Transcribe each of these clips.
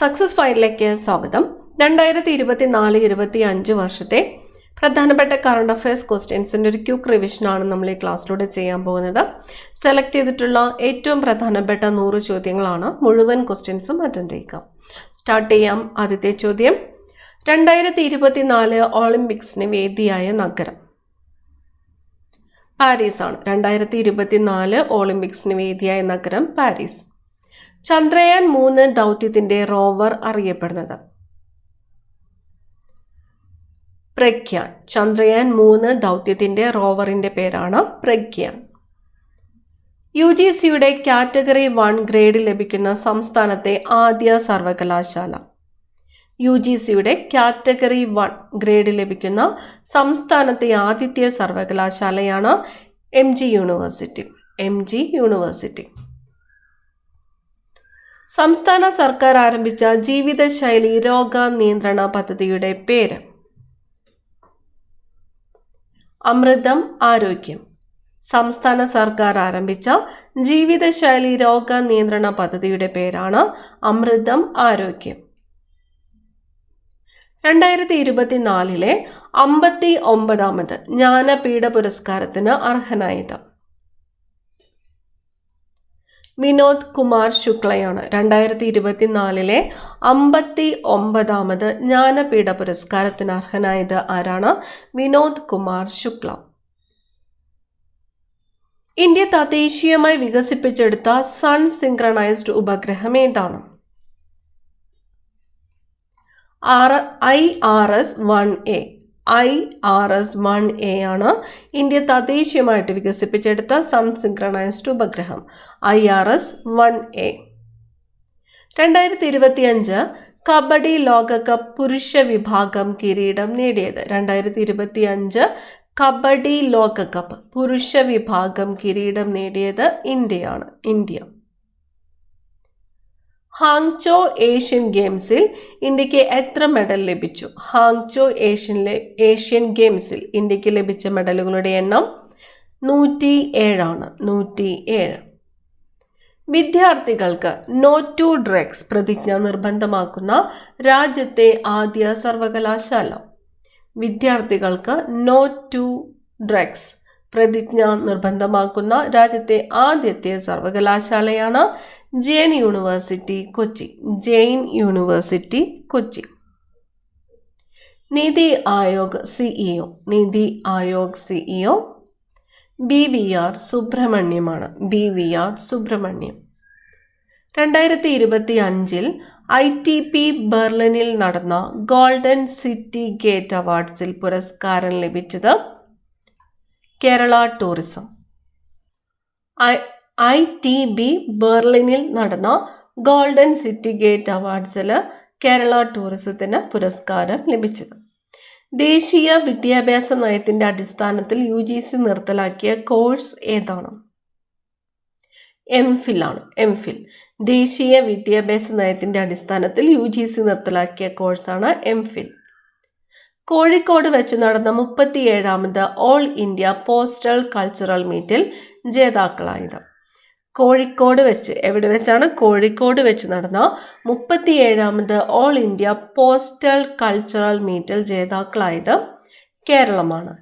Success ഫയലിലേക്ക് സ്വാഗതം. 2024-25 വർഷത്തെ പ്രധാനപ്പെട്ട കറണ്ട് അഫയേഴ്സ് ക്വസ്റ്റ്യൻസിൻ്റെ ഒരു ക്യൂക്ക് റിവിഷനാണ് നമ്മൾ ഈ ക്ലാസ്സിലൂടെ ചെയ്യാൻ പോകുന്നത്. സെലക്ട് ചെയ്തിട്ടുള്ള ഏറ്റവും പ്രധാനപ്പെട്ട 100 ചോദ്യങ്ങളാണ്. മുഴുവൻ ക്വസ്റ്റ്യൻസും അറ്റൻഡ് ചെയ്യുക. സ്റ്റാർട്ട് ചെയ്യാം. ആദ്യത്തെ ചോദ്യം, 2024 ഒളിമ്പിക്സിന് വേദിയായ നഗരം പാരീസ് ആണ്. 2024 ഒളിമ്പിക്സിന് വേദിയായ നഗരം പാരീസ്. ചന്ദ്രയാൻ 3 ദൗത്യത്തിന്റെ റോവർ അറിയപ്പെടുന്നത് പ്രഗ്യാൻ. ചന്ദ്രയാൻ 3 ദൗത്യത്തിന്റെ റോവറിന്റെ പേരാണ് പ്രഗ്യാൻ. UGCയുടെ കാറ്റഗറി 1 ഗ്രേഡ് ലഭിക്കുന്ന സംസ്ഥാനത്തെ ആദ്യ സർവകലാശാല. UGCയുടെ കാറ്റഗറി 1 ഗ്രേഡ് ലഭിക്കുന്ന സംസ്ഥാനത്തെ ആദ്യത്തെ സർവകലാശാലയാണ് MG യൂണിവേഴ്സിറ്റി. സംസ്ഥാന സർക്കാർ ആരംഭിച്ച ജീവിതശൈലി രോഗ നിയന്ത്രണ പദ്ധതിയുടെ പേര് അമൃതം ആരോഗ്യം. സംസ്ഥാന സർക്കാർ ആരംഭിച്ച ജീവിതശൈലി രോഗ നിയന്ത്രണ പദ്ധതിയുടെ പേരാണ് അമൃതം ആരോഗ്യം. 2024 59ാമത് ജ്ഞാനപീഠ പുരസ്കാരത്തിന് അർഹനായത് വിനോദ് കുമാർ ശുക്ലയാണ്. 2024 59ാമത് ജ്ഞാനപീഠ പുരസ്കാരത്തിന് അർഹനായത് ആരാണ്? വിനോദ് കുമാർ ശുക്ല. ഇന്ത്യ തദ്ദേശീയമായി വികസിപ്പിച്ചെടുത്ത സൺ സിൻക്രണൈസ്ഡ് ഉപഗ്രഹം ഏതാണ്? IRS-1A ആണ് ഇന്ത്യ തദ്ദേശീയമായിട്ട് വികസിപ്പിച്ചെടുത്ത സൺ സിൻക്രണൈസ്ഡ് ഉപഗ്രഹം. IRS-1A. 2025 കബഡി ലോകകപ്പ് പുരുഷ വിഭാഗം കിരീടം നേടിയത്. 2025 കബഡി ലോകകപ്പ് പുരുഷ വിഭാഗം കിരീടം നേടിയത് ഇന്ത്യ. ഹാങ്ചോ ഏഷ്യൻ ഗെയിംസിൽ ഇന്ത്യക്ക് എത്ര മെഡൽ ലഭിച്ചു? ഹാങ്ചോ ഏഷ്യൻ ഗെയിംസിൽ ഇന്ത്യക്ക് ലഭിച്ച മെഡലുകളുടെ എണ്ണം 107 ആണ്. 107. വിദ്യാർത്ഥികൾക്ക് നോ ടു ഡ്രഗ്സ് പ്രതിജ്ഞ നിർബന്ധമാക്കുന്ന രാജ്യത്തെ ആദ്യ സർവകലാശാല. വിദ്യാർത്ഥികൾക്ക് നോ ടു ഡ്രഗ്സ് പ്രതിജ്ഞ നിർബന്ധമാക്കുന്ന രാജ്യത്തെ ആദ്യത്തെ സർവകലാശാലയാണ് Jain university Kochi. Niti Aayog CEO BVR സുബ്രഹ്മണ്യമാണ്. BVR സുബ്രഹ്മണ്യം. 2025 ITP ബെർലിനിൽ നടന്ന ഗോൾഡൻ സിറ്റി ഗേറ്റ് അവാർഡ്സിൽ പുരസ്കാരം ലഭിച്ചത് കേരള ടൂറിസം. ITB ബെർലിനിൽ നടന്ന ഗോൾഡൻ സിറ്റി ഗേറ്റ് അവാർഡ്സിൽ കേരള ടൂറിസത്തിന് പുരസ്കാരം ലഭിച്ചത്. ദേശീയ വിദ്യാഭ്യാസ നയത്തിന്റെ അടിസ്ഥാനത്തിൽ UGC നിർത്തലാക്കിയ കോഴ്സ് ഏതാണ്? MPhil ആണ്. MPhil. ദേശീയ വിദ്യാഭ്യാസ നയത്തിന്റെ അടിസ്ഥാനത്തിൽ UGC നിർത്തലാക്കിയ കോഴ്സാണ് MPhil. കോഴിക്കോട് വെച്ച് നടന്ന 37ാമത് ഓൾ ഇന്ത്യ പോസ്റ്റൽ കൾച്ചറൽ മീറ്റിൽ ജേതാക്കളായത്. എവിടെ വെച്ചാണ്? കോഴിക്കോട് വെച്ച് നടന്ന 37ാമത് ഓൾ ഇന്ത്യ പോസ്റ്റൽ കൾച്ചറൽ മീറ്റിൽ ജേതാക്കളായത് കേരളമാണ്.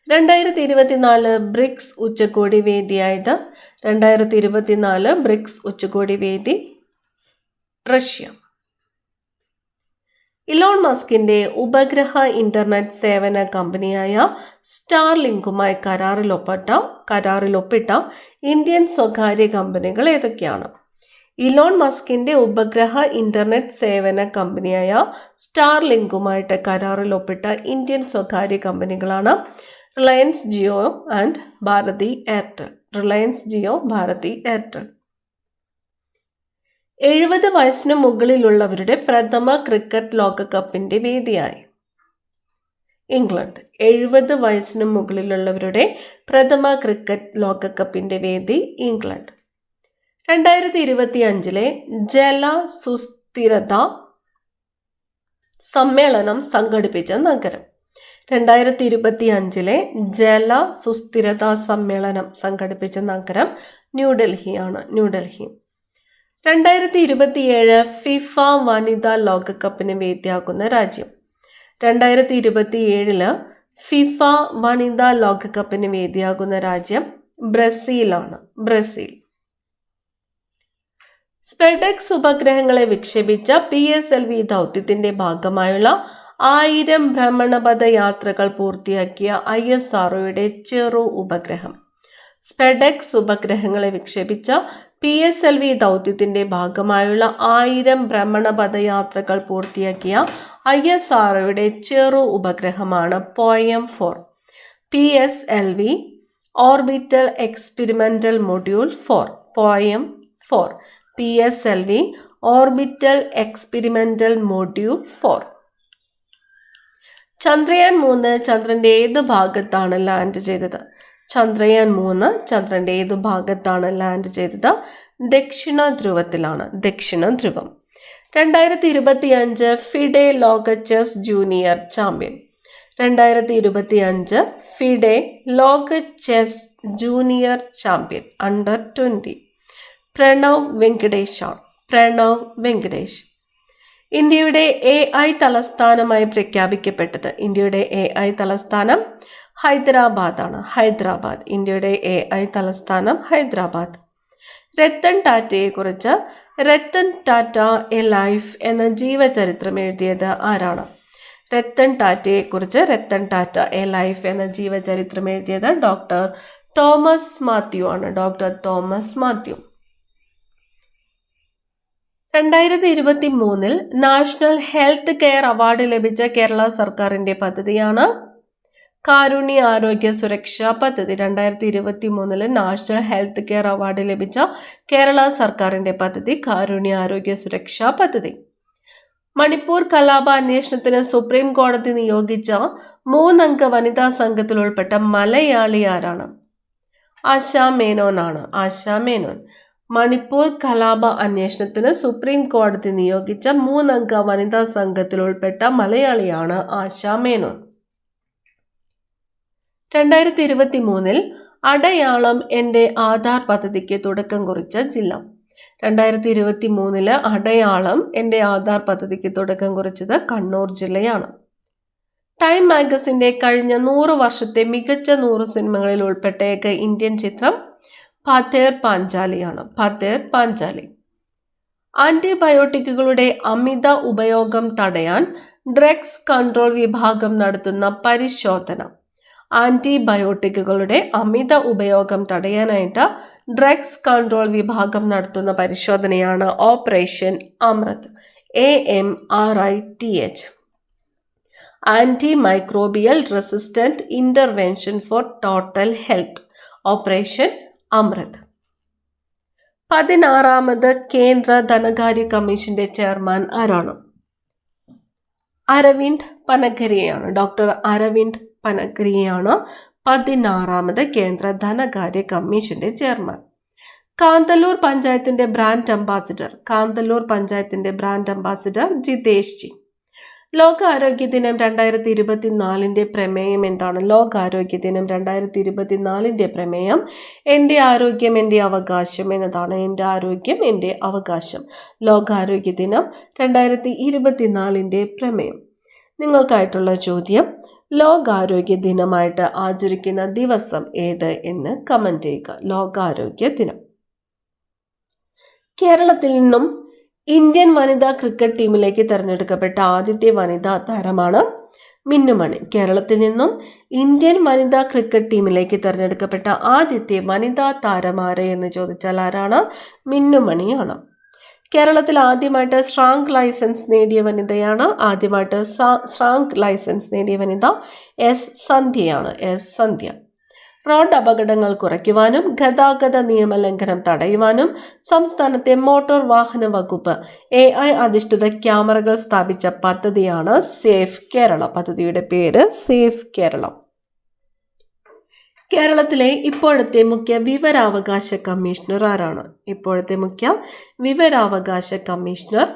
2024 ബ്രിക്സ് ഉച്ചകോടി വേദിയായത്. 2024 ബ്രിക്സ് ഉച്ചകോടി വേദി റഷ്യ. ഇലോൺ മസ്കിന്റെ ഉപഗ്രഹ ഇന്റർനെറ്റ് സേവന കമ്പനിയായ സ്റ്റാർലിങ്കുമായി കരാറിലൊപ്പിട്ട ഇന്ത്യൻ സ്വകാര്യ കമ്പനികൾ ഏതൊക്കെയാണ്? ഇലോൺ മസ്കിന്റെ ഉപഗ്രഹ ഇന്റർനെറ്റ് സേവന കമ്പനിയായ സ്റ്റാർലിങ്കുമായിട്ട് കരാറിലൊപ്പിട്ട ഇന്ത്യൻ സ്വകാര്യ കമ്പനികളാണ് റിലയൻസ് ജിയോ ആൻഡ് ഭാരതി എയർടെൽ. 70 വയസ്സിന് മുകളിലുള്ളവരുടെ പ്രഥമ ക്രിക്കറ്റ് ലോകകപ്പിന്റെ വേദിയായി ഇംഗ്ലണ്ട്. 70 വയസ്സിന് മുകളിലുള്ളവരുടെ പ്രഥമ ക്രിക്കറ്റ് ലോകകപ്പിന്റെ വേദി ഇംഗ്ലണ്ട്. 2025 ജല സുസ്ഥിരത സമ്മേളനം സംഘടിപ്പിച്ച നഗരം. 2025 ജല സുസ്ഥിരത സമ്മേളനം സംഘടിപ്പിച്ച നഗരം ന്യൂഡൽഹിയാണ്. 2027 ഫിഫ വനിതാ ലോകകപ്പിന് വേദിയാകുന്ന രാജ്യം. 2027 ഫിഫ വനിതാ ലോകകപ്പിന് വേദിയാകുന്ന രാജ്യം ബ്രസീലാണ്. ബ്രസീൽ. സ്പെഡെക്സ് ഉപഗ്രഹങ്ങളെ വിക്ഷേപിച്ച PSLV ദൗത്യത്തിന്റെ ഭാഗമായുള്ള 1000 ഭ്രമണപഥ യാത്രകൾ പൂർത്തിയാക്കിയ ISROയുടെ ചെറു ഉപഗ്രഹം. സ്പെഡെക്സ് ഉപഗ്രഹങ്ങളെ വിക്ഷേപിച്ച PSLV ദൗത്യത്തിന്റെ ഭാഗമായുള്ള 1000 ഭ്രമണപഥ യാത്രകൾ പൂർത്തിയാക്കിയ ISROയുടെ ചെറു ഉപഗ്രഹമാണ് POEM-4. PSLV orbital experimental module 4. POEM-4. PSLV orbital experimental module 4. Chandrayaan 3 ചന്ദ്രന്റെ ഏത് ഭാഗത്താണ് ലാൻഡ് ചെയ്തത്? ചന്ദ്രയാൻ 3 ചന്ദ്രന്റെ ഏതു ഭാഗത്താണ് ലാൻഡ് ചെയ്തത്? ദക്ഷിണ ധ്രുവത്തിലാണ്. ദക്ഷിണ ധ്രുവം. 2025 ഫിഡെ ലോക ചെസ് ജൂനിയർ ചാമ്പ്യൻ. 2025 ഫിഡെ ലോക chess junior champion under 20 Pranav വെങ്കടേഷാണ്. പ്രണവ് വെങ്കടേഷ്. ഇന്ത്യയുടെ AI തലസ്ഥാനമായി പ്രഖ്യാപിക്കപ്പെട്ടത്. ഇന്ത്യയുടെ AI തലസ്ഥാനം ഹൈദരാബാദാണ്. ഹൈദരാബാദ്. ഇന്ത്യയുടെ AI തലസ്ഥാനം ഹൈദരാബാദ്. രത്തൻ ടാറ്റയെക്കുറിച്ച് രത്തൻ ടാറ്റ എ ലൈഫ് എന്ന ജീവചരിത്രം എഴുതിയത് ആരാണ്? രത്തൻ ടാറ്റയെക്കുറിച്ച് രത്തൻ ടാറ്റ എ ലൈഫ് എന്ന ജീവചരിത്രം എഴുതിയത് ഡോക്ടർ തോമസ് മാത്യു ആണ്. Doctor Thomas Mathew. 2023 national health care award ലഭിച്ച കേരള സർക്കാരിന്റെ പദ്ധതിയാണ് കാരുണ്യ ആരോഗ്യ സുരക്ഷാ പദ്ധതി. 2023 നാഷണൽ ഹെൽത്ത് കെയർ അവാർഡ് ലഭിച്ച കേരള സർക്കാരിന്റെ പദ്ധതി കാരുണ്യ ആരോഗ്യ സുരക്ഷാ പദ്ധതി. മണിപ്പൂർ കലാപ അന്വേഷണത്തിന് സുപ്രീം കോടതി നിയോഗിച്ച 3 അംഗ വനിതാ സംഘത്തിൽ ഉൾപ്പെട്ട മലയാളി ആരാണ്? ആശാ മേനോനാണ്. ആശാ മേനോൻ. മണിപ്പൂർ കലാപ അന്വേഷണത്തിന് സുപ്രീം കോടതി നിയോഗിച്ച 3 അംഗ വനിതാ സംഘത്തിൽ ഉൾപ്പെട്ട മലയാളിയാണ് ആശാ മേനോൻ. 2023 അടയാളം എൻ്റെ ആധാർ പദ്ധതിക്ക് തുടക്കം കുറിച്ച ജില്ല. 2023 അടയാളം എൻ്റെ ആധാർ പദ്ധതിക്ക് തുടക്കം കുറിച്ചത് കണ്ണൂർ ജില്ലയാണ്. ടൈം മാഗസിന്റെ കഴിഞ്ഞ 100 വർഷത്തെ മികച്ച 100 സിനിമകളിൽ ഉൾപ്പെട്ട ഏക ഇന്ത്യൻ ചിത്രം പഥേർ പാഞ്ചാലിയാണ്. പഥേർ പാഞ്ചാലി. ആന്റിബയോട്ടിക്കുകളുടെ അമിത ഉപയോഗം തടയാൻ ഡ്രഗ്സ് കൺട്രോൾ വിഭാഗം നടത്തുന്ന പരിശോധന. ആന്റിബയോട്ടിക്കുകളുടെ അമിത ഉപയോഗം തടയാനായിട്ട് ഡ്രഗ്സ് കൺട്രോൾ വിഭാഗം നടത്തുന്ന പരിശോധനയാണ് operation Amrit. AMRITH. Anti microbial resistant intervention for total health. Operation Amrit. 16ാമത് കേന്ദ്ര ധനകാര്യ കമ്മീഷന്റെ ചെയർമാൻ ആരാണ്? അരവിന്ദ് പനഗരിയയാണ്. ഡോക്ടർ അരവിന്ദ് പനഗരിയയാണ് 16ാമത് കേന്ദ്ര ധനകാര്യ കമ്മീഷന്റെ ചെയർമാൻ. കാന്തല്ലൂർ പഞ്ചായത്തിന്റെ ബ്രാൻഡ് അംബാസിഡർ. കാന്തല്ലൂർ പഞ്ചായത്തിന്റെ ബ്രാൻഡ് അംബാസിഡർ ജിതേഷ് ജി. ലോകാരോഗ്യ ദിനം 2024 പ്രമേയം എന്താണ്? ലോകാരോഗ്യ ദിനം 2024 പ്രമേയം എൻ്റെ ആരോഗ്യം എൻ്റെ അവകാശം എന്നതാണ്. എൻ്റെ ആരോഗ്യം എൻ്റെ അവകാശം. ലോകാരോഗ്യ ദിനം 2024 പ്രമേയം. നിങ്ങൾക്കായിട്ടുള്ള ചോദ്യം, ലോകാരോഗ്യ ദിനമായിട്ട് ആചരിക്കുന്ന ദിവസം ഏത് എന്ന് കമന്റ് ചെയ്യുക. ലോകാരോഗ്യ ദിനം. കേരളത്തിൽ നിന്നും ഇന്ത്യൻ വനിതാ ക്രിക്കറ്റ് ടീമിലേക്ക് തിരഞ്ഞെടുക്കപ്പെട്ട ആദ്യത്തെ വനിതാ താരമാണ് മിന്നുമണി. കേരളത്തിൽ നിന്നും ഇന്ത്യൻ വനിതാ ക്രിക്കറ്റ് ടീമിലേക്ക് തിരഞ്ഞെടുക്കപ്പെട്ട ആദ്യത്തെ വനിതാ താരമാരെ എന്ന് ചോദിച്ചാൽ ആരാണ്? മിന്നുമണിയാണ്. കേരളത്തിൽ ആദ്യമായിട്ട് സ്ട്രാങ്ക് ലൈസൻസ് നേടിയ വനിതയാണ്. ആദ്യമായിട്ട് സ്ട്രാങ്ക് ലൈസൻസ് നേടിയ വനിത S. സന്ധ്യയാണ്. S. സന്ധ്യ. റോഡ് അപകടങ്ങൾ കുറയ്ക്കുവാനും ഗതാഗത നിയമലംഘനം തടയുവാനും സംസ്ഥാനത്തെ മോട്ടോർ വാഹന വകുപ്പ് AI അധിഷ്ഠിത ക്യാമറകൾ സ്ഥാപിച്ച പദ്ധതിയാണ് സേഫ് കേരള. പദ്ധതിയുടെ പേര് സേഫ് കേരളം. കേരളത്തിലെ ഇപ്പോഴത്തെ മുഖ്യ വിവരാവകാശ കമ്മീഷണർ ആരാണ്? ഇപ്പോഴത്തെ മുഖ്യ വിവരാവകാശ കമ്മീഷണർ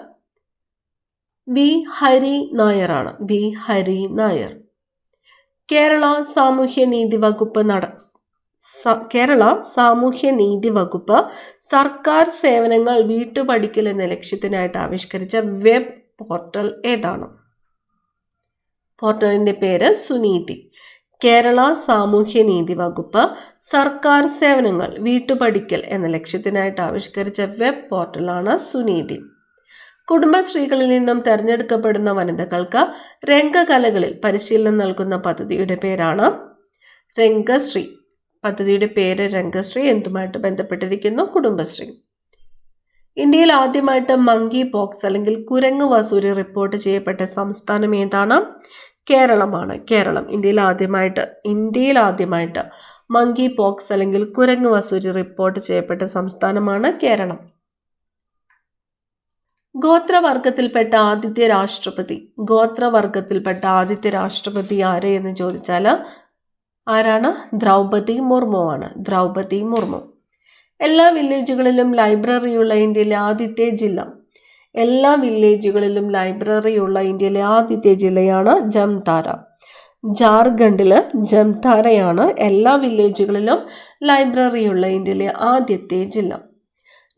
V. ഹരി നായരാണ്. V. ഹരി നായർ. കേരള സാമൂഹ്യനീതി വകുപ്പ് കേരള സാമൂഹ്യ നീതി വകുപ്പ് സർക്കാർ സേവനങ്ങൾ വീട്ടുപടിക്കൽ എന്ന ലക്ഷ്യത്തിനായിട്ട് ആവിഷ്കരിച്ച വെബ് പോർട്ടൽ ഏതാണ്? പോർട്ടലിന്റെ പേര് സുനീതി. കേരള സാമൂഹ്യ നീതി വകുപ്പ് സർക്കാർ സേവനങ്ങൾ വീട്ടുപടിക്കൽ എന്ന ലക്ഷ്യത്തിനായിട്ട് ആവിഷ്കരിച്ച വെബ് പോർട്ടലാണ് സുനീതി. കുടുംബശ്രീകളിൽ നിന്നും തെരഞ്ഞെടുക്കപ്പെടുന്ന വനിതകൾക്ക് രംഗകലകളിൽ പരിശീലനം നൽകുന്ന പദ്ധതിയുടെ പേരാണ് രംഗശ്രീ. പദ്ധതിയുടെ പേര് രംഗശ്രീ. എന്തുമായിട്ട് ബന്ധപ്പെട്ടിരിക്കുന്നു? കുടുംബശ്രീ. ഇന്ത്യയിൽ ആദ്യമായിട്ട് മങ്കി പോക്സ് അല്ലെങ്കിൽ കുരങ്ങ് വസൂരി റിപ്പോർട്ട് ചെയ്യപ്പെട്ട സംസ്ഥാനം ഏതാണ്? കേരളമാണ്. കേരളം. ഇന്ത്യയിൽ ആദ്യമായിട്ട് മങ്കി പോക്സ് അല്ലെങ്കിൽ കുരങ്ങ് വസൂരി റിപ്പോർട്ട് ചെയ്യപ്പെട്ട സംസ്ഥാനമാണ് കേരളം. ഗോത്രവർഗത്തിൽപ്പെട്ട ആദ്യത്തെ രാഷ്ട്രപതി ആര് എന്ന് ചോദിച്ചാൽ ആരാണ്? ദ്രൗപദി മുർമു ആണ്. ദ്രൗപദി മുർമു. എല്ലാ വില്ലേജുകളിലും ലൈബ്രറിയുള്ള ഇന്ത്യയിലെ ആദ്യത്തെ ജില്ലയാണ് ജംതാര. ജാർഖണ്ഡില് ജംതാരയാണ് എല്ലാ വില്ലേജുകളിലും ലൈബ്രറിയുള്ള ഇന്ത്യയിലെ ആദ്യത്തെ ജില്ല.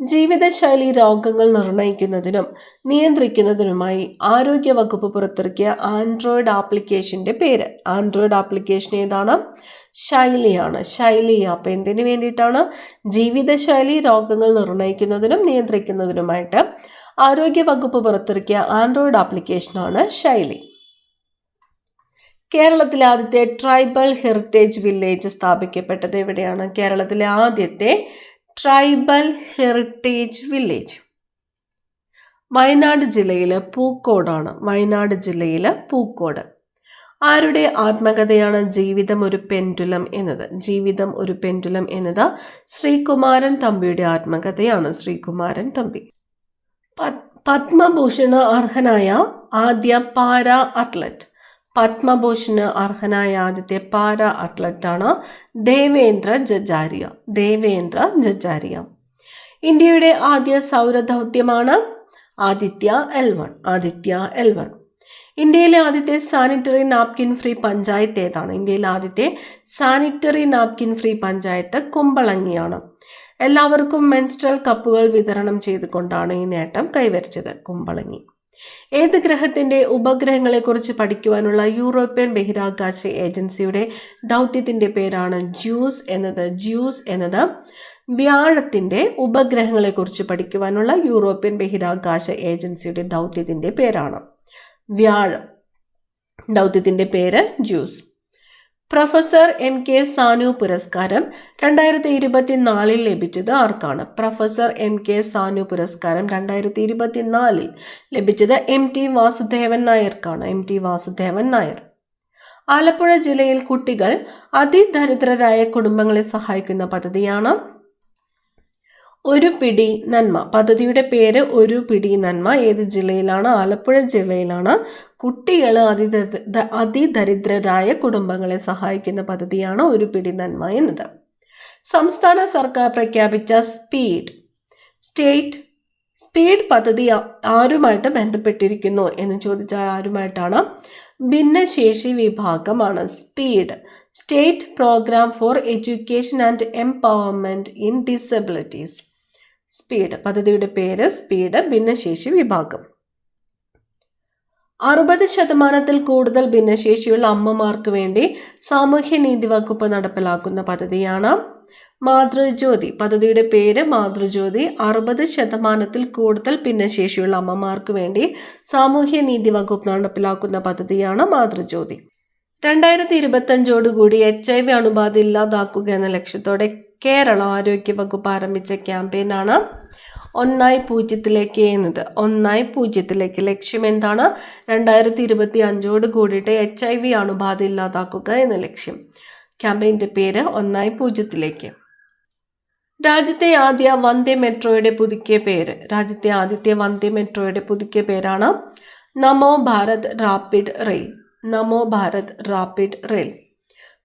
ജീവിതശൈലി രോഗങ്ങൾ നിർണയിക്കുന്നതിനും നിയന്ത്രിക്കുന്നതിനുമായി ആരോഗ്യവകുപ്പ് പുറത്തിറക്കിയ ആൻഡ്രോയിഡ് ആപ്ലിക്കേഷന്റെ പേര്. ആൻഡ്രോയിഡ് ആപ്ലിക്കേഷൻ ഏതാണ്? ശൈലിയാണ്. ശൈലി ആപ്പ്. എന്തിനു വേണ്ടിയിട്ടാണ്? ജീവിതശൈലി രോഗങ്ങൾ നിർണയിക്കുന്നതിനും നിയന്ത്രിക്കുന്നതിനുമായിട്ട് ആരോഗ്യവകുപ്പ് പുറത്തിറക്കിയ ആൻഡ്രോയിഡ് ആപ്ലിക്കേഷനാണ് ശൈലി. കേരളത്തിലെ ആദ്യത്തെ ട്രൈബൽ ഹെറിറ്റേജ് വില്ലേജ് സ്ഥാപിക്കപ്പെട്ടത് എവിടെയാണ്? കേരളത്തിലെ ആദ്യത്തെ ട്രൈബൽ ഹെറിറ്റേജ് വില്ലേജ് വയനാട് ജില്ലയിലെ പൂക്കോടാണ്. പൂക്കോട്. ആരുടെ ആത്മകഥയാണ് ജീവിതം ഒരു പെൻഡുലം എന്നത്? ശ്രീകുമാരൻ തമ്പിയുടെ ആത്മകഥയാണ്. ശ്രീകുമാരൻ തമ്പി. പത്മഭൂഷണ് അർഹനായ ആദ്യ പാരാ ആദ്യത്തെ പാരാ അത്ലറ്റാണ് ദേവേന്ദ്ര ജജാരിയ. ഇന്ത്യയുടെ ആദ്യ സൗരദൗത്യമാണ് ആദിത്യ L1. ഇന്ത്യയിലെ ആദ്യത്തെ സാനിറ്ററി നാപ്കിൻ ഫ്രീ പഞ്ചായത്ത് ഏതാണ്? കുമ്പളങ്ങിയാണ്. എല്ലാവർക്കും മെൻസ്ട്രൽ കപ്പുകൾ വിതരണം ചെയ്തുകൊണ്ടാണ് ഈ നേട്ടം കൈവരിച്ചത്. കുമ്പളങ്ങി. ഏത് ഗ്രഹത്തിന്റെ ഉപഗ്രഹങ്ങളെക്കുറിച്ച് പഠിക്കുവാനുള്ള യൂറോപ്യൻ ബഹിരാകാശ ഏജൻസിയുടെ ദൗത്യത്തിന്റെ പേരാണ് ജ്യൂസ് എന്നത്? വ്യാഴത്തിന്റെ ഉപഗ്രഹങ്ങളെക്കുറിച്ച് പഠിക്കുവാനുള്ള യൂറോപ്യൻ ബഹിരാകാശ ഏജൻസിയുടെ ദൗത്യത്തിന്റെ പേരാണ് വ്യാഴം. ദൗത്യത്തിന്റെ പേര് ജ്യൂസ്. പ്രൊഫസർ MK സാനു പുരസ്കാരം 2024 ലഭിച്ചത് ആർക്കാണ്? പ്രൊഫസർ MK സാനു പുരസ്കാരം 2024 ലഭിച്ചത് MT വാസുദേവൻ നായർ. ആലപ്പുഴ ജില്ലയിൽ കുട്ടികൾ അതിദരിദ്രരായ കുടുംബങ്ങളെ സഹായിക്കുന്ന പദ്ധതിയാണ് ഒരു പിടി നന്മ. പദ്ധതിയുടെ പേര് ഒരു പിടി നന്മ. ഏത് ജില്ലയിലാണ്? ആലപ്പുഴ ജില്ലയിലാണ്. കുട്ടികൾ അതിദരിദ്രരായ കുടുംബങ്ങളെ സഹായിക്കുന്ന പദ്ധതിയാണ് ഒരു പിടി നന്മ എന്നത്. സംസ്ഥാന സർക്കാർ പ്രഖ്യാപിച്ച സ്പീഡ് പദ്ധതി ആരുമായിട്ട് ബന്ധപ്പെട്ടിരിക്കുന്നു എന്ന് ചോദിച്ചാൽ ആരുമായിട്ടാണ്? ഭിന്നശേഷി വിഭാഗമാണ്. State programme for education and empowerment in disabilities. പദ്ധതിയുടെ പേര് ഭിന്നശേഷി വിഭാഗം. 60% കൂടുതൽ ഭിന്നശേഷിയുള്ള അമ്മമാർക്ക് വേണ്ടി സാമൂഹ്യനീതി വകുപ്പ് നടപ്പിലാക്കുന്ന പദ്ധതിയാണ് മാതൃജ്യോതി. പദ്ധതിയുടെ പേര് മാതൃജ്യോതി. 60% കൂടുതൽ ഭിന്നശേഷിയുള്ള അമ്മമാർക്ക് വേണ്ടി സാമൂഹ്യനീതി വകുപ്പ് നടപ്പിലാക്കുന്ന പദ്ധതിയാണ് മാതൃജ്യോതി. 2025 HIV അണുബാധ ഇല്ലാതാക്കുക എന്ന ലക്ഷ്യത്തോടെ കേരള ആരോഗ്യ വകുപ്പ് ആരംഭിച്ച ക്യാമ്പയിനാണ് ഒന്നായി പൂജ്യത്തിലേക്ക് എന്നത്. ലക്ഷ്യം എന്താണ്? 2025 HIV അണുബാധ ഇല്ലാതാക്കുക എന്ന ലക്ഷ്യം. ക്യാമ്പയിന്റെ പേര് ഒന്നായി പൂജ്യത്തിലേക്ക്. രാജ്യത്തെ ആദ്യത്തെ വന്ദേ മെട്രോയുടെ പുതുക്കിയ പേരാണ് നമോ ഭാരത് റാപ്പിഡ് റെയിൽ.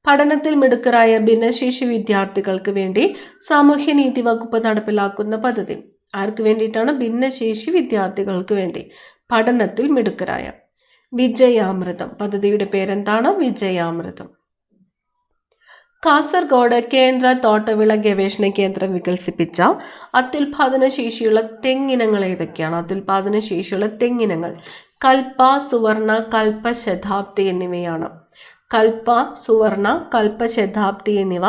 പഠനത്തിൽ മിടുക്കരായ ഭിന്നശേഷി വിദ്യാർത്ഥികൾക്ക് വേണ്ടി സാമൂഹ്യനീതി വകുപ്പ് നടപ്പിലാക്കുന്ന പദ്ധതി. ആർക്ക് വേണ്ടിയിട്ടാണ്? ഭിന്നശേഷി വിദ്യാർത്ഥികൾക്ക് വേണ്ടി പഠനത്തിൽ മിടുക്കരായ. വിജയാമൃതം. പദ്ധതിയുടെ പേരെന്താണ്? വിജയാമൃതം. കാസർഗോഡ് കേന്ദ്ര തോട്ടവിള ഗവേഷണ കേന്ദ്രം വികസിപ്പിച്ച അത്യുൽപാദന ശേഷിയുള്ള തെങ്ങിനങ്ങൾ ഏതൊക്കെയാണ്? അത്യുൽപാദന ശേഷിയുള്ള തെങ്ങിനങ്ങൾ കൽപ്പ, സുവർണ, കൽപ്പ, ശതാബ്ദി എന്നിവയാണ്. കൽപ്പ, സുവർണ, കൽപ്പ, ശതാബ്ദി എന്നിവ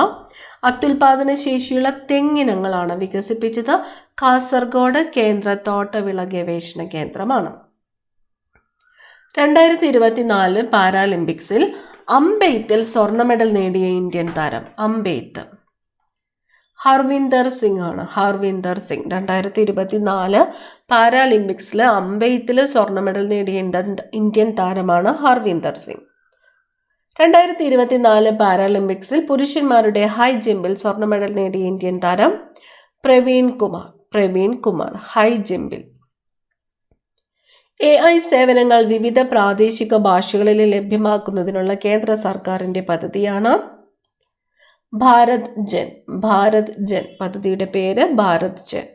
അത്യുൽപാദന ശേഷിയുള്ള തെങ്ങിനങ്ങളാണ്. വികസിപ്പിച്ചത് കാസർഗോഡ് കേന്ദ്ര തോട്ടവിള ഗവേഷണ കേന്ദ്രമാണ്. 2024 പാരാലിമ്പിക്സിൽ അമ്പെയ്ത്തിൽ സ്വർണ്ണ മെഡൽ നേടിയ ഇന്ത്യൻ താരം ഹർവിന്ദർ സിംഗ് ആണ്. ഹർവിന്ദർ സിംഗ് 2024 പാരാലിമ്പിക്സിൽ അമ്പെയ്ത്തിൽ സ്വർണ്ണ മെഡൽ നേടിയ ഇന്ത്യൻ താരമാണ് ഹർവിന്ദർ സിംഗ്. 2024 പാരാലിമ്പിക്സിൽ പുരുഷന്മാരുടെ ഹൈ ജമ്പിൽ സ്വർണ്ണ മെഡൽ നേടിയ ഇന്ത്യൻ താരം പ്രവീൺ കുമാർ ഹൈ ജമ്പിൽ. AI സേവനങ്ങൾ വിവിധ പ്രാദേശിക ഭാഷകളിൽ ലഭ്യമാക്കുന്നതിനുള്ള കേന്ദ്ര സർക്കാരിന്റെ പദ്ധതിയാണ് ഭാരത് ജൻ. പദ്ധതിയുടെ പേര് ഭാരത് ജൻ.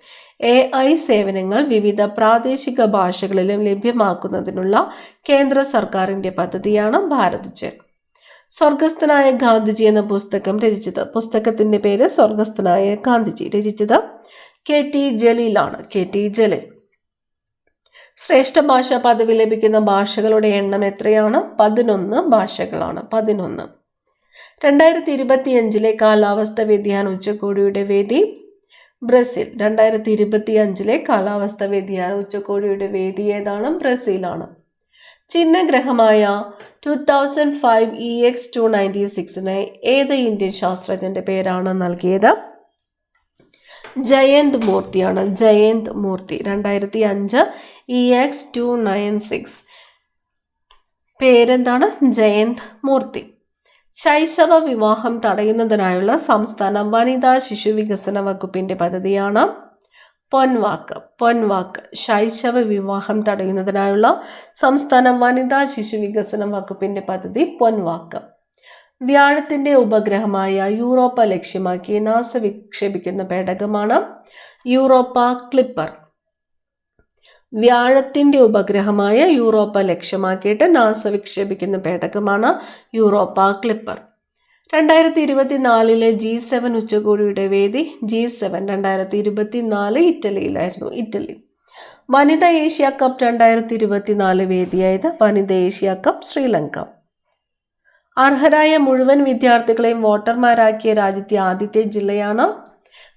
AI സേവനങ്ങൾ വിവിധ പ്രാദേശിക ഭാഷകളിലും ലഭ്യമാക്കുന്നതിനുള്ള കേന്ദ്ര സർക്കാരിന്റെ പദ്ധതിയാണ് ഭാരത് ജൻ. സ്വർഗസ്ഥനായ ഗാന്ധിജി എന്ന പുസ്തകം രചിച്ചത്? പുസ്തകത്തിന്റെ പേര് സ്വർഗസ്ഥനായ ഗാന്ധിജി. രചിച്ചത് KT ജലീലാണ്. KT ജലീൽ. ശ്രേഷ്ഠ ഭാഷ പദവി ലഭിക്കുന്ന ഭാഷകളുടെ എണ്ണം എത്രയാണ്? 11 ഭാഷകളാണ്. 11. 2025 കാലാവസ്ഥ വ്യതിയാന ഉച്ചകോടിയുടെ വേദി ബ്രസീൽ. 2025 കാലാവസ്ഥ വ്യതിയാന ഉച്ചകോടിയുടെ വേദി ഏതാണ്? ബ്രസീലാണ്. ചിഹ്നഗ്രഹമായ 2005 EX-296 ഏത് ഇന്ത്യൻ ശാസ്ത്രജ്ഞന്റെ പേരാണ് നൽകിയത്? ജയന്ത് മൂർത്തിയാണ്. ജയന്ത് മൂർത്തി. 2005 EX-296 പേരെന്താണ്? ജയന്ത് മൂർത്തി. ശൈശവ വിവാഹം തടയുന്നതിനായുള്ള സംസ്ഥാന വനിതാ ശിശു വികസന വകുപ്പിന്റെ പദ്ധതിയാണ് പൊൻവാക്ക്. ശൈശവ വിവാഹം തടയുന്നതിനായുള്ള സംസ്ഥാന വനിതാ ശിശു വികസന വകുപ്പിന്റെ പദ്ധതി പൊൻവാക്ക്. വ്യാഴത്തിന്റെ ഉപഗ്രഹമായ യൂറോപ്പ ലക്ഷ്യമാക്കി നാസ വിക്ഷേപിക്കുന്ന പേടകമാണ് യൂറോപ്പ ക്ലിപ്പർ. വ്യാഴത്തിന്റെ ഉപഗ്രഹമായ യൂറോപ്പ ലക്ഷ്യമാക്കിയിട്ട് നാസ വിക്ഷേപിക്കുന്ന പേടകമാണ് യൂറോപ്പ ക്ലിപ്പർ. 2024 G7 ഉച്ചകോടിയുടെ വേദി G7 2024 ഇറ്റലിയിലായിരുന്നു. ഇറ്റലി. വനിതാ ഏഷ്യ കപ്പ് 2024 വേദിയായത് വനിതാ ഏഷ്യ കപ്പ് ശ്രീലങ്ക. അർഹരായ മുഴുവൻ വിദ്യാർത്ഥികളെയും വോട്ടർമാരാക്കിയ രാജ്യത്തെ ആദ്യത്തെ ജില്ലയാണ്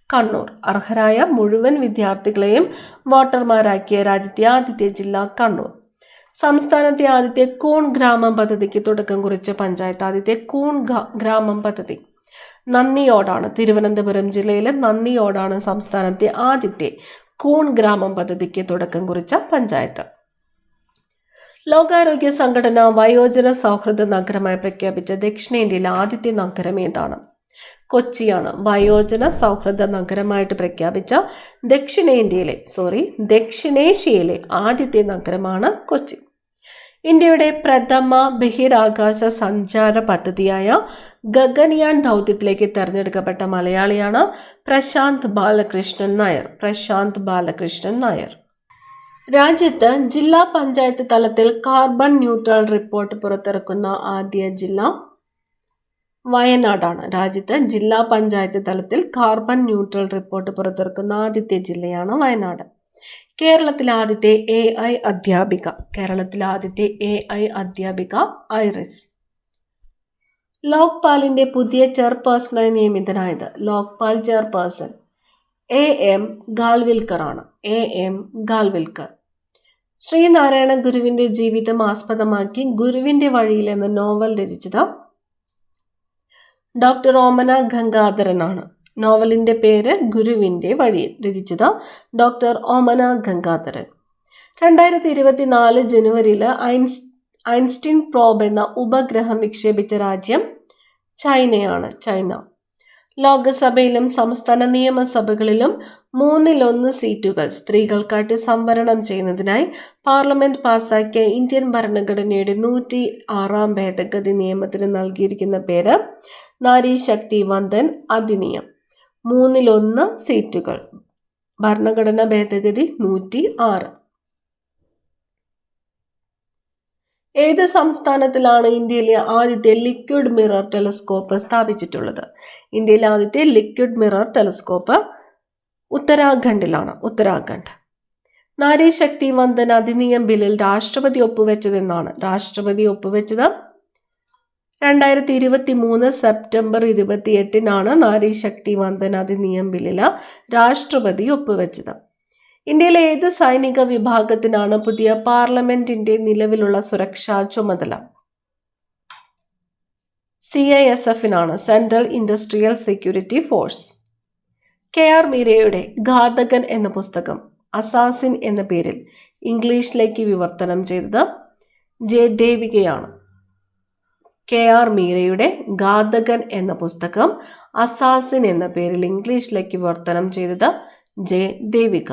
കണ്ണൂർ. അർഹരായ മുഴുവൻ വിദ്യാർത്ഥികളെയും വോട്ടർമാരാക്കിയ രാജ്യത്തെ ആദ്യത്തെ ജില്ല കണ്ണൂർ. സംസ്ഥാനത്തെ ആദ്യത്തെ കൂൺ ഗ്രാമം പദ്ധതിക്ക് തുടക്കം കുറിച്ച പഞ്ചായത്ത്? ആദ്യത്തെ കൂൺ ഗ്രാമം പദ്ധതി നന്ദിയോടാണ്. തിരുവനന്തപുരം ജില്ലയിലെ നന്ദിയോടാണ് സംസ്ഥാനത്തെ ആദ്യത്തെ കൂൺ ഗ്രാമം പദ്ധതിക്ക് തുടക്കം കുറിച്ച പഞ്ചായത്ത്. ലോകാരോഗ്യ സംഘടന വയോജന സൗഹൃദ നഗരമായി പ്രഖ്യാപിച്ച ദക്ഷിണേന്ത്യയിലെ ആദ്യത്തെ നഗരം ഏതാണ്? കൊച്ചിയാണ്. വയോജന സൗഹൃദ നഗരമായിട്ട് പ്രഖ്യാപിച്ച ദക്ഷിണേഷ്യയിലെ ആദ്യത്തെ നഗരമാണ് കൊച്ചി. ഇന്ത്യയുടെ പ്രഥമ ബഹിരാകാശ സഞ്ചാര പദ്ധതിയായ ഗഗൻയാൻ ദൗത്യത്തിലേക്ക് തെരഞ്ഞെടുക്കപ്പെട്ട മലയാളിയാണ് പ്രശാന്ത് ബാലകൃഷ്ണൻ നായർ. രാജ്യത്ത് ജില്ലാ പഞ്ചായത്ത് തലത്തിൽ കാർബൺ ന്യൂട്രൽ റിപ്പോർട്ട് പുറത്തിറക്കുന്ന ആദ്യ ജില്ല വയനാടാണ്. രാജ്യത്ത് ജില്ലാ പഞ്ചായത്ത് തലത്തിൽ കാർബൺ ന്യൂട്രൽ റിപ്പോർട്ട് പുറത്തിറക്കുന്ന ആദ്യത്തെ ജില്ലയാണ് വയനാട്. കേരളത്തിലെ ആദ്യത്തെ AI അധ്യാപിക ഐറിസ്. ലോക്പാലിന്റെ പുതിയ ചെയർപേഴ്സണായി നിയമിതനായത്? ലോക്പാൽ ചെയർപേഴ്സൺ AM ഗാൽവിൽക്കർ ആണ്. AM ഗാൽവിൽക്കർ. ശ്രീനാരായണ ഗുരുവിന്റെ ജീവിതം ആസ്പദമാക്കി ഗുരുവിന്റെ വഴിയിൽ എന്ന നോവൽ രചിച്ചത് ഡോക്ടർ ഓമന ഗംഗാധരനാണ്. നോവലിന്റെ പേര് ഗുരുവിന്റെ വഴിയിൽ. രചിച്ചത് ഡോക്ടർ ഓമന ഗംഗാധരൻ. 2024 ജനുവരിയിൽ ഐൻസ്റ്റീൻ പ്രോബ് എന്ന ഉപഗ്രഹം വിക്ഷേപിച്ച രാജ്യം ചൈന. ലോകസഭയിലും സംസ്ഥാന നിയമസഭകളിലും 1/3 സീറ്റുകൾ സ്ത്രീകൾക്കായിട്ട് സംവരണം ചെയ്യുന്നതിനായി പാർലമെന്റ് പാസാക്കിയ ഇന്ത്യൻ ഭരണഘടനയുടെ 106 ഭേദഗതി നിയമത്തിന് നൽകിയിരിക്കുന്ന പേര് നാരി ശക്തി വന്ദൻ അധിനിയം. 1/3 സീറ്റുകൾ. ഭരണഘടനാ ഭേദഗതി 106. ഏത് സംസ്ഥാനത്തിലാണ് ഇന്ത്യയിലെ ആദ്യത്തെ ലിക്വിഡ് മിറർ ടെലിസ്കോപ്പ് സ്ഥാപിച്ചിട്ടുള്ളത്? ഇന്ത്യയിലെ ആദ്യത്തെ ലിക്വിഡ് മിറർ ടെലിസ്കോപ്പ് ഉത്തരാഖണ്ഡിലാണ്. ഉത്തരാഖണ്ഡ്. നാരീശക്തി വന്ദന അധിനിയം ബില്ലിൽ രാഷ്ട്രപതി ഒപ്പുവെച്ചതെന്നാണ്? രാഷ്ട്രപതി ഒപ്പുവെച്ചത് 2023 സെപ്റ്റംബർ 28 നാരീശക്തി വന്ദന അധിനിയം ബില്ലിൽ രാഷ്ട്രപതി ഒപ്പുവെച്ചത്. ഇന്ത്യയിലെ ഏത് സൈനിക വിഭാഗത്തിനാണ് പുതിയ പാർലമെന്റിന്റെ നിലവിലുള്ള സുരക്ഷാ ചുമതല? CISF-നാണ്, central industrial security force. KR മീരയുടെ ഘാതകൻ എന്ന പുസ്തകം അസാസിൻ എന്ന പേരിൽ ഇംഗ്ലീഷിലേക്ക് വിവർത്തനം ചെയ്തത് J. ദേവികയാണ്. KR മീരയുടെ ഘാതകൻ എന്ന പുസ്തകം അസാസിൻ എന്ന പേരിൽ ഇംഗ്ലീഷിലേക്ക് വിവർത്തനം ചെയ്തത് J. ദേവിക.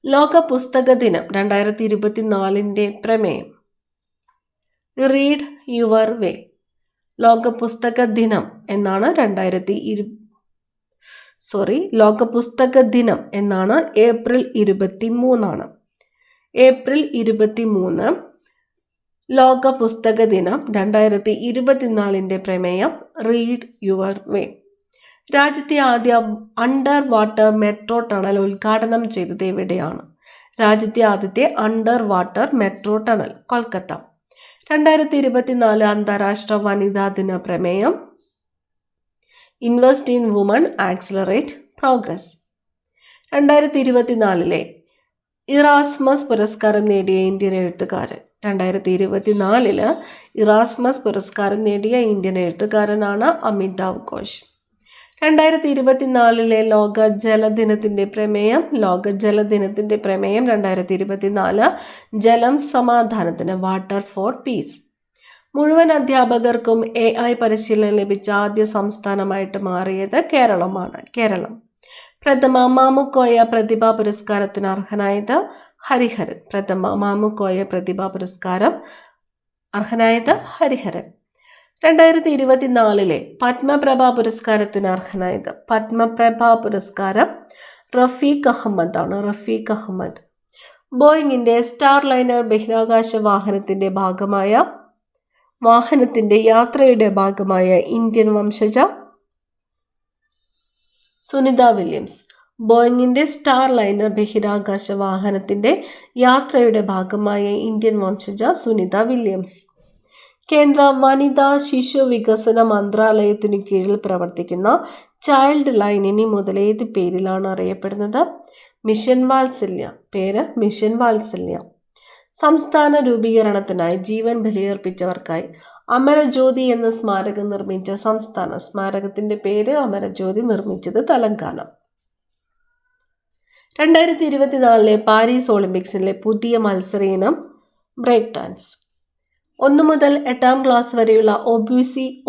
ലോക പുസ്തക ദിനം 2024 പ്രമേയം റീഡ് യുവർ വേ. ലോക പുസ്തക ദിനം എന്നാണ് ലോക പുസ്തക ദിനം എന്നാണ് ഏപ്രിൽ 23. ഏപ്രിൽ 23 ലോക പുസ്തക ദിനം 2024 പ്രമേയം റീഡ് യുവർ വേ. രാജ്യത്തെ ആദ്യ അണ്ടർ വാട്ടർ മെട്രോ ടണൽ ഉദ്ഘാടനം ചെയ്തത് എവിടെയാണ്? രാജ്യത്തെ ആദ്യത്തെ under water metro tunnel Kolkata. 2024 അന്താരാഷ്ട്ര വനിതാ ദിന പ്രമേയം invest in woman accelerate progress. 2024 Erasmus പുരസ്കാരം നേടിയ ഇന്ത്യൻ എഴുത്തുകാരൻ. 2024 ഇറാസ്മസ് പുരസ്കാരം നേടിയ ഇന്ത്യൻ എഴുത്തുകാരനാണ് അമിതാവ് ഘോഷ്. 2024 ലോക ജലദിനത്തിന്റെ പ്രമേയം 2024 ജലം സമാധാനത്തിന്, വാട്ടർ ഫോർ പീസ്. മുഴുവൻ അധ്യാപകർക്കും AI പരിശീലനം ലഭിച്ച ആദ്യ സംസ്ഥാനമായിട്ട് മാറിയത് കേരളമാണ്. കേരളം. പ്രഥമ മാമുക്കോയ പ്രതിഭാ പുരസ്കാരത്തിന് അർഹനായത് ഹരിഹരൻ. പ്രഥമ മാമുക്കോയ പ്രതിഭാ പുരസ്കാരം അർഹനായത് ഹരിഹരൻ. 2024 പത്മപ്രഭ പുരസ്കാരത്തിന് അർഹനായത് പത്മപ്രഭ പുരസ്കാരം റഫീഖ് അഹമ്മദ് ആണ്. റഫീഖ് അഹമ്മദ്. ബോയിങ്ങിന്റെ സ്റ്റാർ ലൈനർ ബഹിരാകാശ വാഹനത്തിന്റെ യാത്രയുടെ ഭാഗമായ ഇന്ത്യൻ വംശജ സുനിത വില്യംസ്. ബോയിങ്ങിന്റെ സ്റ്റാർ ലൈനർ ബഹിരാകാശ വാഹനത്തിന്റെ യാത്രയുടെ ഭാഗമായ ഇന്ത്യൻ വംശജ സുനിത വില്യംസ്. കേന്ദ്ര വനിതാ ശിശു വികസന മന്ത്രാലയത്തിനു കീഴിൽ പ്രവർത്തിക്കുന്ന ചൈൽഡ് ലൈൻ ഇനി മുതൽ ഏത് പേരിലാണ് അറിയപ്പെടുന്നത്? മിഷൻ വാത്സല്യ. പേര് മിഷൻ വാത്സല്യ. സംസ്ഥാന രൂപീകരണത്തിനായി ജീവൻ ബലിയർപ്പിച്ചവർക്കായി അമരജ്യോതി എന്ന സ്മാരകം നിർമ്മിച്ച സംസ്ഥാന. സ്മാരകത്തിന്റെ പേര് അമരജ്യോതി. നിർമ്മിച്ചത് തെലങ്കാന. 2024 പാരീസ് ഒളിമ്പിക്സിലെ പുതിയ മത്സര ഇനം ബ്രേക്ക് ഡാൻസ്. 1 മുതൽ 8ാം ക്ലാസ് വരെയുള്ള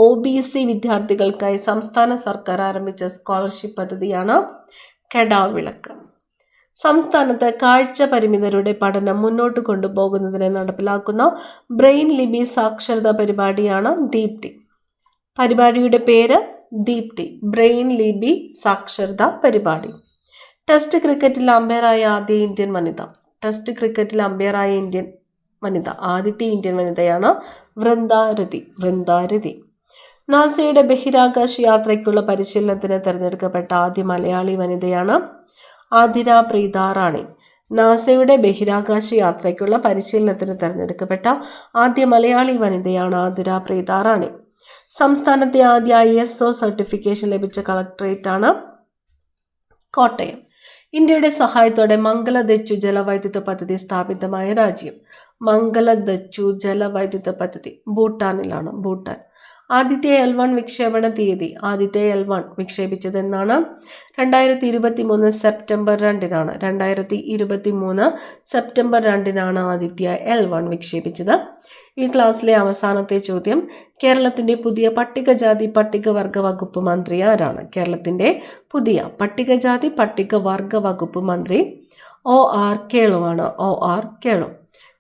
OBC വിദ്യാർത്ഥികൾക്കായി സംസ്ഥാന സർക്കാർ ആരംഭിച്ച സ്കോളർഷിപ്പ് പദ്ധതിയാണ് കെടാവിളക്ക്. സംസ്ഥാനത്ത് കാഴ്ച പരിമിതരുടെ പഠനം മുന്നോട്ട് കൊണ്ടുപോകുന്നതിന് നടപ്പിലാക്കുന്ന ബ്രെയിൻ ലിപി സാക്ഷരതാ പരിപാടിയാണ് ദീപ്തി. പരിപാടിയുടെ പേര് ദീപ്തി. ബ്രെയിൻ ലിപി സാക്ഷരതാ പരിപാടി. ടെസ്റ്റ് ക്രിക്കറ്റിൽ അമ്പയറായ ആദ്യ ഇന്ത്യൻ വനിത. ടെസ്റ്റ് ക്രിക്കറ്റിൽ അമ്പയറായ ആദ്യത്തെ ഇന്ത്യൻ വനിതയാണ് വൃന്ദാരതി. നാസയുടെ ബഹിരാകാശ യാത്രയ്ക്കുള്ള പരിശീലനത്തിന് തിരഞ്ഞെടുക്കപ്പെട്ട ആദ്യ മലയാളി വനിതയാണ് ആതിര പ്രീത റാണി. നാസയുടെ ബഹിരാകാശ യാത്രയ്ക്കുള്ള പരിശീലനത്തിന് തിരഞ്ഞെടുക്കപ്പെട്ട ആദ്യ മലയാളി വനിതയാണ് ആതിര പ്രീത റാണി. സംസ്ഥാനത്തെ ആദ്യ ISO സർട്ടിഫിക്കേഷൻ ലഭിച്ച കളക്ടറേറ്റാണ് കോട്ടയം. ഇന്ത്യയുടെ സഹായത്തോടെ മംഗലദച്ചു ജലവൈദ്യുത പദ്ധതി സ്ഥാപിതമായ രാജ്യം. മംഗലദച്ചു ജലവൈദ്യുത പദ്ധതി ഭൂട്ടാനിലാണ്. ഭൂട്ടാൻ. ആദ്യത്തെ L1 വിക്ഷേപണ തീയതി. ആദ്യത്തെ L1 വിക്ഷേപിച്ചതെന്നാണ്? 2023 September 2 2023 September 2 Aditya L1 വിക്ഷേപിച്ചത്. ഈ ക്ലാസ്സിലെ അവസാനത്തെ ചോദ്യം, കേരളത്തിന്റെ പുതിയ പട്ടികജാതി പട്ടികവർഗ വകുപ്പ് മന്ത്രി ആരാണ്? കേരളത്തിന്റെ പുതിയ പട്ടികജാതി പട്ടികവർഗ വകുപ്പ് മന്ത്രി OR കേളുവാണ്. OR കേളു.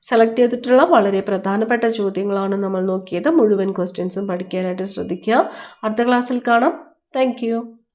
സെലക്ട് ചെയ്തിട്ടുള്ള വളരെ പ്രധാനപ്പെട്ട ചോദ്യങ്ങളാണ് നമ്മൾ നോക്കിയത്. മുഴുവൻ ക്വസ്റ്റ്യൻസും പഠിക്കാനായിട്ട് ശ്രദ്ധിക്കുക. അടുത്ത ക്ലാസ്സിൽ കാണാം. താങ്ക്